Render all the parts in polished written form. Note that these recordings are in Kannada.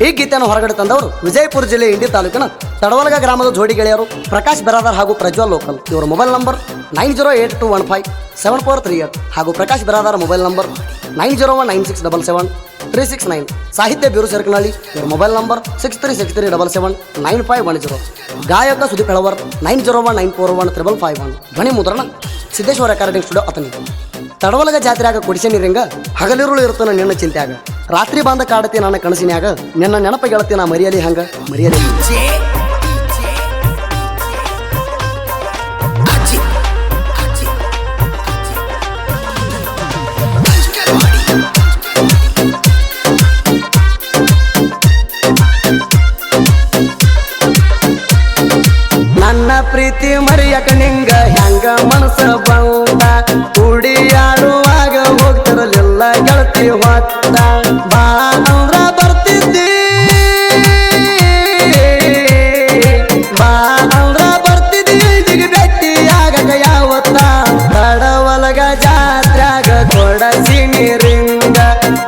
ಈ ಗೀತೆಯನ್ನು ಹೊರಗಡೆ ತಂದವರು ವಿಜಯಪುರ ಜಿಲ್ಲೆ ಇಂಡಿ ತಾಲೂಕಿನ ತಡವಲಗ ಗ್ರಾಮದ ಜೋಡಿ ಗೆಳೆಯರು ಪ್ರಕಾಶ್ ಬಿರಾದಾರ್ ಹಾಗೂ ಪ್ರಜ್ವಲ್ ಲೋಕಲ್. ಇವರ ಮೊಬೈಲ್ ನಂಬರ್ 9082157438 ಹಾಗೂ ಪ್ರಕಾಶ್ ಬಿರಾದಾರ್ ಮೊಬೈಲ್ ನಂಬರ್ 9019677369. ಸಾಹಿತ್ಯ ಬ್ಯೂರೋ ಸರ್ಕನಹಳ್ಳಿ. ಇವರ ಮೊಬೈಲ್ ನಂಬರ್ 6363779510. ಗಾಯಕ ಸುದೀಪ್ ಹೆಳವರ್ 9019415551. ಧ್ವನಿ ಮುದ್ರಣ ಸಿದ್ದೇಶ್ವರ ರೆಕಾರ್ಡಿಂಗ್ ಸ್ಟುಡಿಯೋ ಅತನಿ. ತಡವಲಗ ಜಾತ್ರೆಯಾಗ ಕುಡಿಸೆ ನೀರಿಂಗ ಹಗಲಿರುಳು ಇರುತ್ತಾನ ನಿನ್ನ ಚಿಂತ್ಯಾಗ, ರಾತ್ರಿ ಬಂದ ಕಾಡತಿ ನನ್ನ ಕನಸಿನ್ಯಾಗ, ನಿನ್ನ ನೆನಪ ಗೆಳತಿ ನಾ ಮರಿಯಲಿ ಹಂಗ ಮರಿಯಲಿ. ನನ್ನ ಪ್ರೀತಿ ಮರಿಯಕ ನಿಂಗ ಹೆಂಗ ಮನಸ ಬಂದ, ಕುಡಿಯಾಡುವಾಗ ಹೋಗ್ತಿರಲಿಲ್ಲ ಗೆಳತಿ ಹೊತ್ತ, ಬಾ ಅಂದ್ರ ಬರ್ತಿದ್ದಿ, ಬಾ ಅಂದ್ರ ಬರ್ತಿದ್ದಿ, ಈಗ ಭೇಟಿಯಾಗಕ ಯಾವತ್ತ, ತಡವಲಗ ಜಾತ್ರ್ಯಾಗ ಕೊಡಸಿ ನೀರಿಂಗ,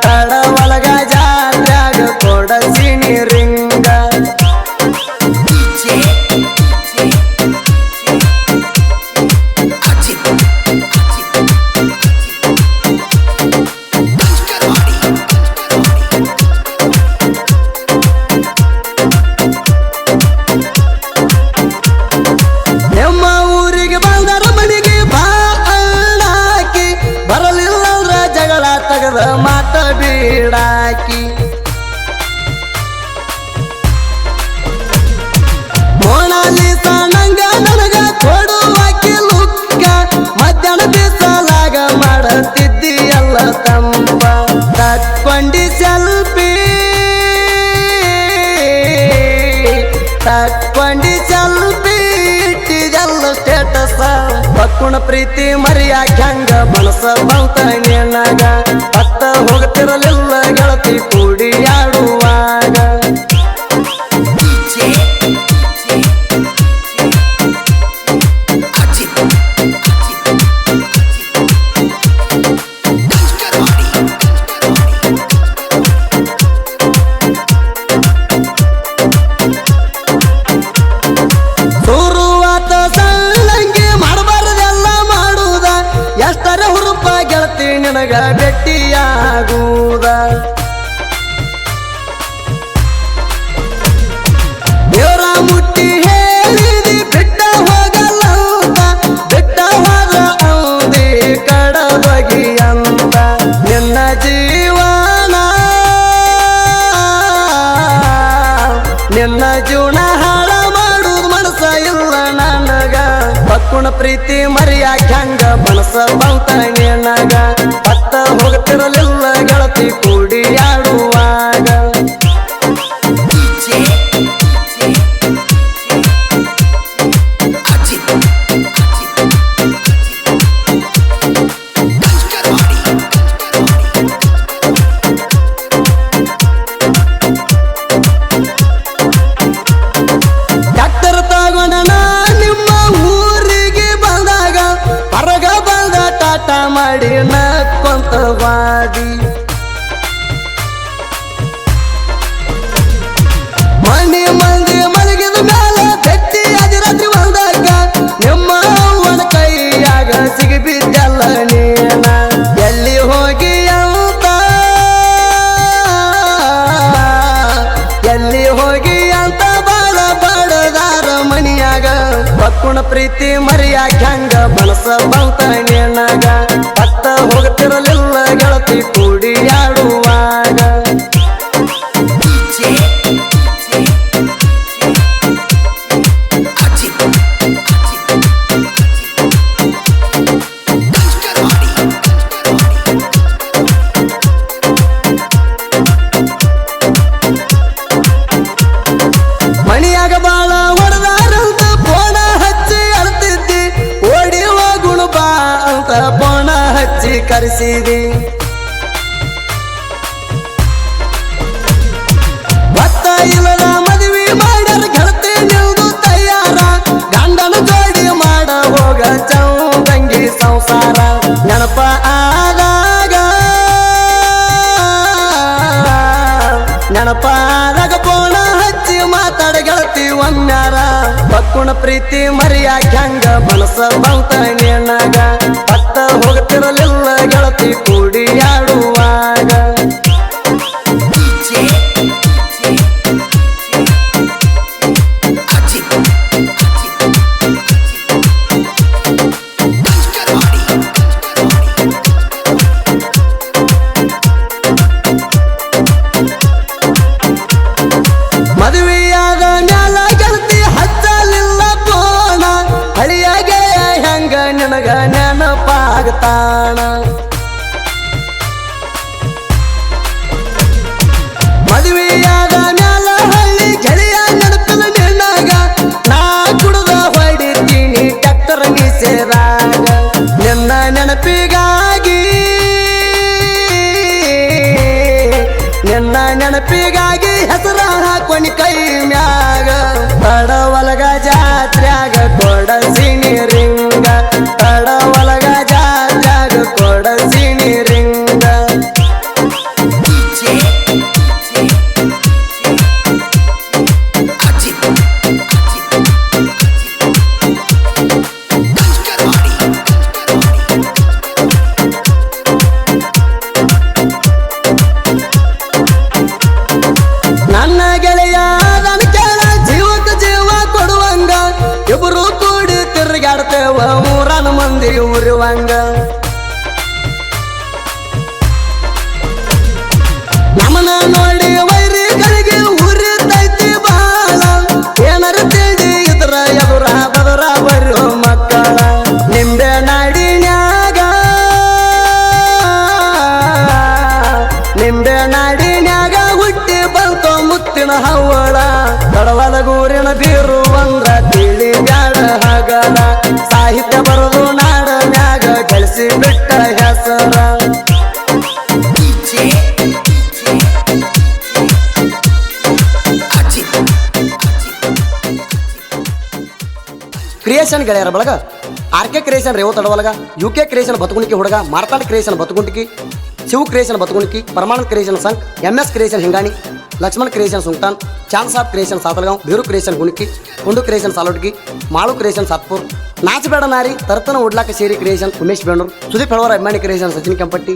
ತಡವಲಗ ಜಾತ್ರ್ಯಾಗ ಕೊಡಸಿ ನೀರಿಂಗ. ಮಾತ ಬೀಡಾಕಿ ಮೋನಾಲಿಸಾ ನಂಗ ನನಗ ಕೊಡುವಾಕಿ ಲುಕ್ಕ, ಮಧ್ಯಾಹ್ನ ಬಿಸಲಾಗ ಮಾಡತಿದ್ದಿ ಎಲ್ಲ ತಂಪ, ತಕ್ಕೊಂಡಿ ಸೆಲ್ಫಿ, ತಕ್ಕೊಂಡಿ ಸೆಲ್ಫಿ ಇಟ್ಟಿದೆಲ್ಲ ಸ್ಟೇಟಸ, ಪಕ್ಕುಣ ಪ್ರೀತಿ ಮರಿಯಾಕ ಹೆಂಗ ಮನಸ ಬಂತ ನಿನಗ, ಅತ್ತ ಹೋಗ್ತಿರಲಿಲ್ಲ ಗೆಳತಿ ಕುಡಿಯಾಡುವಾಗ. ಶುರುವಾತ ಸಳ್ಳಂಗಿ ಮಾಡಬಾರದೆಲ್ಲ ಮಾಡುವುದ, ಎಷ್ಟರ ಹುರುಪ ಗೆಳತಿ ನಿನಗ ಭೇಟಿಯಾಗುವುದ, ದೇವರ ಮುಟ್ಟಿ ಹೇಳಿದಿ ಬಿಟ್ಟ ಹೋಗಲ್ಲ ಅಂತ, ಬಿಟ್ಟ ಹೋದ ಅಂದಿ ಕಡಬಗಿ ಅಂತ, ನಿನ್ನ ಜೀವನ ನಿನ್ನ ಜೀವನ ಹಾಳ ಮಾಡುವುದು ಮನಸ ಇಲ್ಲ ನನಗ, ಪಕ್ಕುಣ ಪ್ರೀತಿ ಮರಿಯಾಕ ಹೆಂಗ ಮನಸ ಬಂತ ನಿನಗ, ಅತ್ತ ಹೋಗ್ತಿರಲಿಲ್ಲ ಗೆಳತಿ ಕುಡಿಯಾಡುವಾಗ. ಡಾಕ್ಟರ್ ತಗೊಂಡ ನಿಮ್ಮ ಊರಿಗೆ ಬಂದಾಗ ಹೊರಗ ಬಂದ ಟಾಟ ಮಾಡಿ ನಕ್ಕೊಂತ ವಾದಿ, ಮನೆ ಮಂದಿ ಮಲಗಿದ ಮೇಲೆ ಭೇಟಿ ಆದಿ ರಾತ್ರಿ ಬಂದಾಗ, ನಿಮ್ಮ ಅವನ ಕೈಯಾಗ ಸಿಗಿಬಿದ್ದಲ್ಲ ನೀನ, ಎಲ್ಲಿ ಹೋಗಿ ಅಂತ, ಎಲ್ಲಿ ಹೋಗಿ ಅಂತ ಬಾಳ ಬಡದಾರ ಮನಿಯಾಗ, ಪಕ್ಕುಣ ಪ್ರೀತಿ ಮರಿಯಾಕ ಹೆಂಗ ಮನಸ ಬಂತ ನಿನಗ, ಅತ್ತ ಹೋಗ್ತಿರಲಿಲ್ಲ ಗೆಳತಿ ಕುಡಿಯಾಡುವಾಗ. ಮಣಿಯಾಗ ಬಾಳ ಹೊಡೆದಾರಂತ ಪೋಣ ಹಚ್ಚಿ ಅಳ್ತಿದ್ದಿ, ಓಡಿ ಹೋಗುಣ ಬಾ ಅಂತ ಪೋಣ ಹಚ್ಚಿ ಕರೆಸಿದಿ, ಭತ್ತ ಇಲ್ಲದ ಮದುವೆ ಮಾಡ್ಯಾರ ಗೆಳತಿ ನಿಲ್ದು ತಯಾರ, ಗಂಡನ ಜೋಡಿ ಮಾಡ ಹೋಗ ಚೌದಂಗಿ ಸಂಸಾರ, ನೆನಪ ಆದಾಗ ನೆನಪಾದಾಗ ಪೋಣ ಹಚ್ಚಿ ಮಾತಾಡ ಗೆಳತಿ ಒಮ್ಮ್ಯಾರ ಪಕ್ಕುಣ ಪ್ರೀತಿ ಮರಿಯಾಕ ಹಂಗ ಮನಸ್ಸ ಬಂತ ನಿನಗ ಪತ್ತ ಹೋಗ್ತಿರಲಿಲ್ಲ ಗೆಳತಿ ಕೂಡಿಯಾಡುವಾಗ ಮದುವೆಯಾದ ಮ್ಯಾಲ ಗೆಳತಿ ಹಚ್ಚಲಿಲ್ಲ ಪೋಣ ಹಳಿಯಾಗೆ ಹೆಂಗ ನಿನಗ ನೆನಪಾಗ್ತಾಣ ಮದುವೆಯಾದ ಮ್ಯಾಲ ಹಳ್ಳಿ ಗೆಳೆಯ ನೆನಪಿಲ್ಲ ನಿನಗ ನಾ ಕುಡ್ದ ಹೊಡಿತೀನಿ ಟ್ಯಾಕ್ಟರ್ ಮೀಸೆದಾಗ ನಿನ್ನ ನೆನಪಿಗಾಗಿ ಹೆಸರ ಹಾಕೊನಿ ಕೈ ಮ್ಯಾಗ ತಡವಲಗ ಜಾತ್ರ್ಯಾಗ ಕೊಡಸಿನಿ ರಿಂಗ ತಡವಲಗ ಜಾತ್ರ್ಯಾಗ ಕೊಡಸಿನಿ ರಿಂಗ ನನ್ನ ಗೆಳೆಯ ನನ್ನ ಕೇಳ ಜೀವಕ್ಕೆ ಜೀವ ಕೊಡುವಂಗ ಇಬ್ಬರು ಕೂಡಿ ತಿರುಗಾಡ್ತೇವ ಮೂರನ ಮಂದಿ ಉರುವಂಗ ನಮನ ನೋಡಿ ವೈರಿಗಳಿಗೆ ಉರಿತೈತಿ ಬಾಳ ಏನಾರ ತಿಳಿ ಇದ್ರ ಎದುರ ಬದರ ಬರೋ ಮಕ್ಕಳ ನಿಂಬೆ ನಾಡಿನ್ಯಾಗ ಹುಟ್ಟಿ ಬಂತ ಮುತ್ತಿನ ಹವಳ ಕಡವಲಗೂರಿನ ಬೀರುವಂದ್ರ ತಿಳಿ ಬ್ಯಾಡ ಹಗಲ ಸಾಹಿತ್ಯ ಬರದು ನಾಡ ಮ್ಯಾಗ ಗಳಿಸಿ ಬಿಟ್ಟ ಹೆಸರ ಕ್ರಿಯೇಷನ್ ಗೆಳೆಯರ ಬಳಗ ಆರ್ಕೆ ಕ್ರಿಯೇಷನ್ ರೇವು ತಡವಲಗ ಯುಕೆ ಕ್ರಿಯೇಷನ್ ಬತುಗುಣಿಕಿ ಹುಡುಗ ಮಾರ್ತಾಂಡ ಕ್ರಿಯೇಷನ್ ಬತುಗುಂಟಿಕಿ ಶಿವ ಕ್ರಿಯೇಷನ್ ಬತುಗುಣಿಕಿ ಪರಮಾನಂದ ಕ್ರಿಯೇಷನ್ ಸಂಘ MS ಕ್ರಿಯೇಷನ್ ಹಿಂಗಾಣಿ ಲಕ್ಷ್ಮಣ್ ಕ್ರಿಯೇಷನ್ ಸುಂಗ್ತಾನ್ ಚಾಂದ್ ಸಾಬ್ ಕ್ರಿಯೇಷನ್ ಸಾತಲಗಾಂವ್ ಬೀರು ಕ್ರಿಯೇಷನ್ ಗುಣಿಕಿ ಕುಂಡು ಕ್ರಿಯೇಷನ್ ಸಾಲೋಟ್ಗಿ ಮಾಳು ಕ್ರಿಯೇಷನ್ ಸಾತ್ಪುರ್ ನಾಚಬೇಡ ನಾರಿ ತರ್ತನ ಉಡ್ಲಾಕ ಸೇರಿ ಕ್ರಿಯೇಷನ್ ಉಮೇಶ್ ಬೇಣೂರ್ ಸುದೀಪ್ ಹೆಳವರ ಅಭಿಮಾನಿ ಕ್ರಿಯೇಷನ್ ಸಚಿನ್ ಕೆಂಪಟ್ಟಿ